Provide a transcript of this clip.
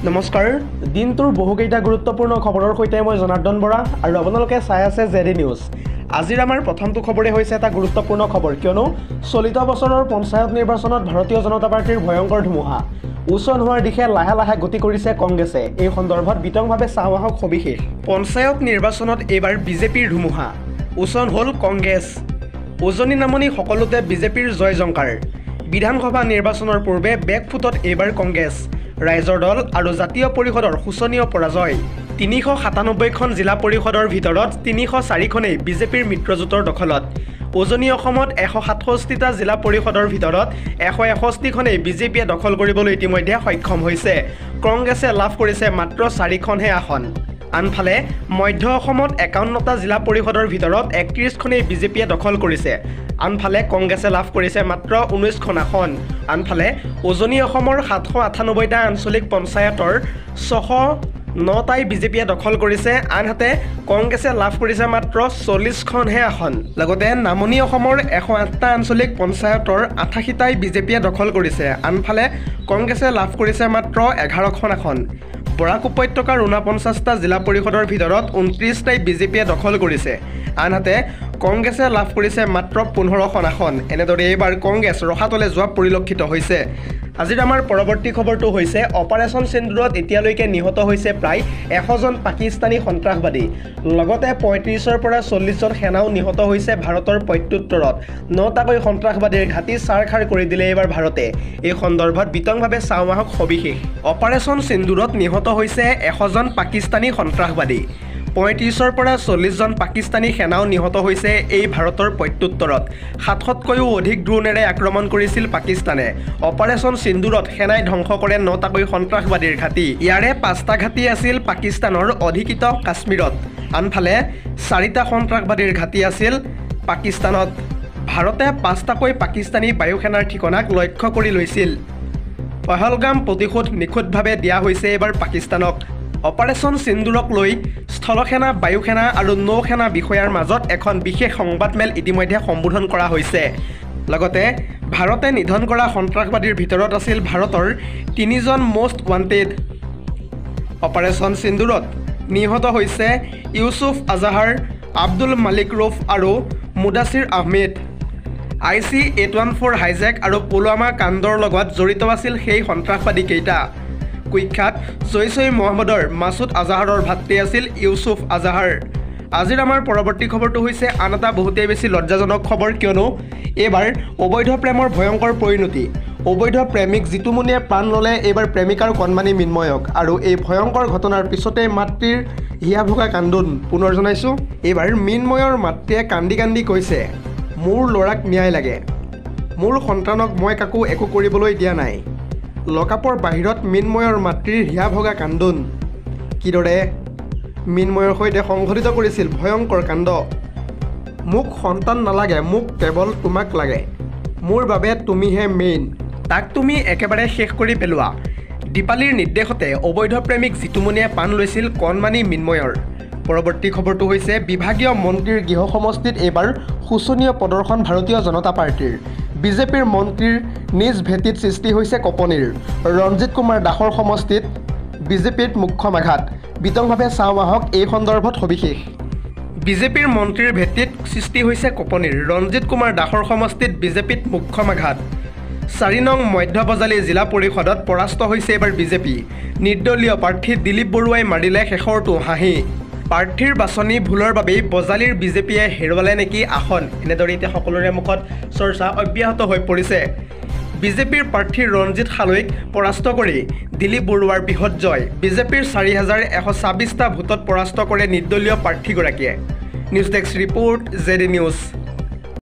নমস্কাৰ দিনটোৰ বহুকেইটা গুৰুত্বপূৰ্ণ খবৰৰ সৈতে মই জনাৰ্দন বৰা আৰু আপোনালোকে চাই আছে জেডি নিউজ। আজিৰ আমাৰ প্ৰথমটো খবৰে হৈছে এটা গুৰুত্বপূৰ্ণ খবৰ, কিয়নো চলিত বছৰৰ পঞ্চায়ত নিৰ্বাচনত ভাৰতীয় জনতা পাৰ্টিৰ ভয়ংকৰ ধুমুহা উচন হোৱাৰ দিশে লাহে লাহে গতি কৰিছে কংগ্ৰেছে। এই সন্দৰ্ভত বিতংভাৱে চাওঁ আহক সবিশেষ। পঞ্চায়ত নিৰ্বাচনত এইবাৰ বিজেপিৰ ধুমুহা, উচন হ'ল কংগ্ৰেছ। উজনি নামনি সকলোতে বিজেপিৰ জয় জংকাৰ। বিধানসভা নিৰ্বাচনৰ পূৰ্বে বেকফুটত এইবাৰ কংগ্ৰেছ। ৰাইজৰ দল আৰু জাতীয় পৰিষদৰ শোচনীয় পৰাজয়। ৩৯৭খন জিলা পৰিষদৰ ভিতৰত ৩০৪খনেই বিজেপিৰ মিত্ৰজোঁটৰ দখলত। উজনি অসমত ১৬৭টা জিলা পৰিষদৰ ভিতৰত ১৬১খনেই বিজেপিয়ে দখল কৰিবলৈ ইতিমধ্যে সক্ষম হৈছে। কংগ্ৰেছে লাভ কৰিছে মাত্ৰ ৪খনহে আসন। আনফালে মধ্য অসমত ৫১টা জিলা পৰিষদৰ ভিতৰত ৩১খনেই বিজেপিয়ে দখল কৰিছে। আনফালে কংগ্ৰেছে লাভ কৰিছে মাত্ৰ ১৯খন আসন। আনফালে উজনি অসমৰ ৭৯৮টা আঞ্চলিক পঞ্চায়তৰ ৬০৯টাই বিজেপিয়ে দখল কৰিছে। আনহাতে কংগ্ৰেছে লাভ কৰিছে মাত্ৰ ৪০খনহে আসন। লগতে নামনি অসমৰ ১০৮টা আঞ্চলিক পঞ্চায়তৰ ৮৮টাই বিজেপিয়ে দখল কৰিছে। আনফালে কংগ্ৰেছে লাভ কৰিছে মাত্ৰ ১১খন আসন। বৰাক উপত্যকাৰ ৪৯টা জিলা পৰিষদৰ ভিতৰত ২৯টাই বিজেপিয়ে দখল কৰিছে। আনহাতে কংগ্ৰেছে লাভ কৰিছে মাত্ৰ ১৫খন আসন। এনেদৰে এইবাৰ কংগ্ৰেছ ৰসাতলে যোৱা পৰিলক্ষিত হৈছে। আজিৰ আমাৰ পৰৱৰ্তী খবৰটো হৈছে অপাৰেশ্যন সিন্দুৰত এতিয়ালৈকে নিহত হৈছে প্ৰায় ১০০জন পাকিস্তানী সন্ত্ৰাসবাদী। লগতে ৩৫ৰ পৰা ৪০জন সেনাও নিহত হৈছে ভাৰতৰ প্ৰত্যুত্তৰত। ৯টাকৈ সন্ত্ৰাসবাদীৰ ঘাটি ছাৰখাৰ কৰি দিলে এইবাৰ ভাৰতে। এই সন্দৰ্ভত বিতংভাৱে চাওঁ আহক সবিশেষ। অপাৰেশ্যন সিন্দুৰত নিহত হৈছে ১০০জন পাকিস্তানী সন্ত্ৰাসবাদী। ৩৫ৰ পৰা ৪০জন পাকিস্তানী সেনাও নিহত হৈছে এই ভাৰতৰ প্ৰত্যুত্তৰত। ৭০০তকৈও অধিক ড্ৰোনেৰে আক্ৰমণ কৰিছিল পাকিস্তানে। অপাৰেশ্যন সিন্দুৰত সেনাই ধ্বংস কৰে ৯টাকৈ সন্ত্ৰাসবাদীৰ ঘাটি। ইয়াৰে ৫টা ঘাটি আছিল পাকিস্তানৰ অধিকৃত কাশ্মীৰত। আনফালে ৪টা সন্ত্ৰাসবাদীৰ ঘাটি আছিল পাকিস্তানত। ভাৰতে ৫টাকৈ পাকিস্তানী বায়ুসেনাৰ ঠিকনাক লক্ষ্য কৰি লৈছিল। পহলগাম প্ৰতিশোধ নিখুঁতভাৱে দিয়া হৈছে এইবাৰ পাকিস্তানক। অপাৰেশ্যন সিন্দুৰক লৈ স্থলসেনা, বায়ুসেনা আৰু নৌসেনা বিষয়াৰ মাজত এখন বিশেষ সংবাদমেল ইতিমধ্যে সম্বোধন কৰা হৈছে। লগতে ভাৰতে নিধন কৰা সন্ত্ৰাসবাদীৰ ভিতৰত আছিল ভাৰতৰ ৩জন মষ্ট ৱান্টেড। অপাৰেশ্যন সিন্দুৰত নিহত হৈছে ইউছুফ আজাহাৰ, আব্দুল মালিক ৰৌফ আৰু মুদাছিৰ আহমেদ। IC-814 হাইজেক আৰু পুলৱামা কাণ্ডৰ লগত জড়িত আছিল সেই সন্ত্ৰাসবাদীকেইটা। কুখ্যাত জইচ-ই-মহম্মদৰ মাছুদ আজাহাৰৰ ভাতৃ আছিল ইউছুফ আজাহাৰ। আজিৰ আমাৰ পৰৱৰ্তী খবৰটো হৈছে আন এটা বহুতেই বেছি লজ্জাজনক খবৰ, কিয়নো এইবাৰ অবৈধ প্ৰেমৰ ভয়ংকৰ পৰিণতি। অবৈধ প্ৰেমিক জিতুমণিয়ে প্ৰাণ ল'লে এইবাৰ প্ৰেমিকাৰ কণমানি মৃন্ময়ক। আৰু এই ভয়ংকৰ ঘটনাৰ পিছতে মাতৃৰ হিয়া ভগা কান্দোন পুনৰ জনাইছোঁ। এইবাৰ মৃন্ময়ৰ মাতৃয়ে কান্দি কান্দি কৈছে, মোৰ ল'ৰাক ন্যায় লাগে, মোৰ সন্তানক মই কাকো একো কৰিবলৈ দিয়া নাই। লকআপৰ বাহিৰত মৃন্ময়ৰ মাতৃৰ হিয়া ভগা কান্দোন। কিদৰে মৃন্ময়ৰ সৈতে সংঘটিত কৰিছিল ভয়ংকৰ কাণ্ড। মোক সন্তান নালাগে, মোক কেৱল তোমাক লাগে, মোৰ বাবে তুমিহে মেইন, তাক তুমি একেবাৰে শেষ কৰি পেলোৱা। দীপালীৰ নিৰ্দেশতে অবৈধ প্ৰেমিক জিতুমণিয়ে প্ৰাণ লৈছিল কণমানি মৃন্ময়ৰ। পৰৱৰ্তী খবৰটো হৈছে বিভাগীয় মন্ত্ৰীৰ গৃহ সমষ্টিত এইবাৰ শোচনীয় প্ৰদৰ্শন ভাৰতীয় জনতা পাৰ্টীৰ। বিজেপিৰ মন্ত্ৰীৰ নিজ ভেটিত সৃষ্টি হৈছে কঁপনিৰ। ৰঞ্জিত কুমাৰ দাসৰ সমষ্টিত বিজেপিত মুখ্য আঘাত। বিতংভাৱে চাওঁ আহক এই সন্দৰ্ভত সবিশেষ। বিজেপিৰ মন্ত্ৰীৰ ভেটিত সৃষ্টি হৈছে কঁপনিৰ। ৰঞ্জিত কুমাৰ দাসৰ সমষ্টিত বিজেপিত মুখ্য আঘাত। ৪ নং মধ্য বজালী জিলা পৰিষদত পৰাস্ত হৈছে এইবাৰ বিজেপি। নিৰ্দলীয় প্ৰাৰ্থী দিলীপ বৰুৱাই মাৰিলে শেষৰটো হাঁহি। প্ৰাৰ্থীৰ বাছনি ভুলৰ বাবেই বজালীৰ বিজেপিয়ে হেৰুৱালে নেকি আসন। এনেদৰে এতিয়া সকলোৰে মুখত চৰ্চা অব্যাহত হৈ পৰিছে। বিজেপিৰ প্ৰাৰ্থী ৰঞ্জিত হালৈক পৰাস্ত কৰি দিলীপ বৰুৱাৰ বৃহৎ জয়। বিজেপিৰ ৪,১২৬টা ভোটত পৰাস্ত কৰে নিৰ্দলীয় প্ৰাৰ্থীগৰাকীয়ে। News desk report, JD news.